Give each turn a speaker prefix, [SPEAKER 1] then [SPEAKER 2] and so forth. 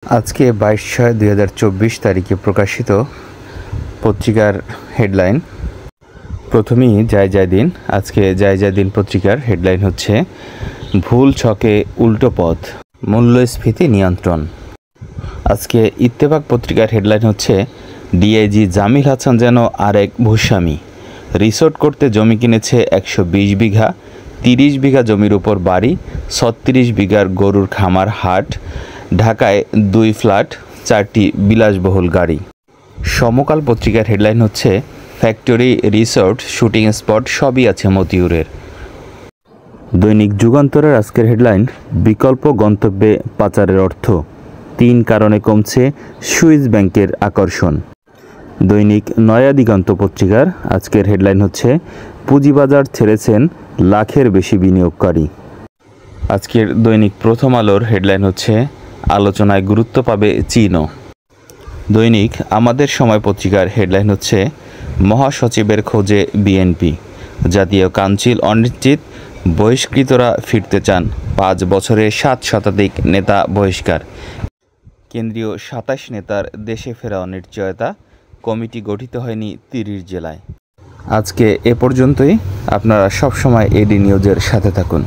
[SPEAKER 1] আজকে 22/6/2024 তারিখে প্রকাশিত পত্রিকার হেডলাইন। প্রথমেই যায় দিন। আজকে যায় দিন পত্রিকার হেডলাইন হচ্ছে ভুল ছকে উল্টো পথ, মূল্যস্ফীতি নিয়ন্ত্রণ। আজকে ইত্তেফাক পত্রিকার হেডলাইন হচ্ছে ডিআইজি জামিল হাসান যেন আরেক ভূস্বামী, রিসোর্ট করতে জমি কিনেছে 120 বিঘা, 30 বিঘা জমির উপর বাড়ি, 36 বিঘার গরুর খামার, হাট। ঢাকায় 2 ফ্ল্যাট, 4টি বিলাসবহুল গাড়ি। সমকাল পত্রিকার হেডলাইন হচ্ছে ফ্যাক্টরি, রিসোর্ট, শুটিং স্পট সবই আছে মতিউরের। দৈনিক যুগান্তরের আজকের হেডলাইন বিকল্প গন্তব্যে পাচারের অর্থ, 3 কারণে কমছে সুইস ব্যাংকের আকর্ষণ। দৈনিক নয়া দিগন্ত পত্রিকার আজকের হেডলাইন হচ্ছে পুঁজিবাজার ছেড়েছেন লাখের বেশি বিনিয়োগকারী। আজকের দৈনিক প্রথম আলোর হেডলাইন হচ্ছে আলোচনায় গুরুত্ব পাবে চীনও। দৈনিক আমাদের সময় পত্রিকার হেডলাইন হচ্ছে মহাসচিবের খোঁজে বিএনপি, জাতীয় কাউন্সিল অনিশ্চিত, বহিষ্কৃতরা ফিরতে চান, 5 বছরে 7 শতাধিক নেতা বহিষ্কার, কেন্দ্রীয় 27 নেতার দেশে ফেরা অনিশ্চয়তা, কমিটি গঠিত হয়নি 30 জেলায়। আজকে এ পর্যন্তই। আপনারা সবসময় এডি নিউজের সাথে থাকুন।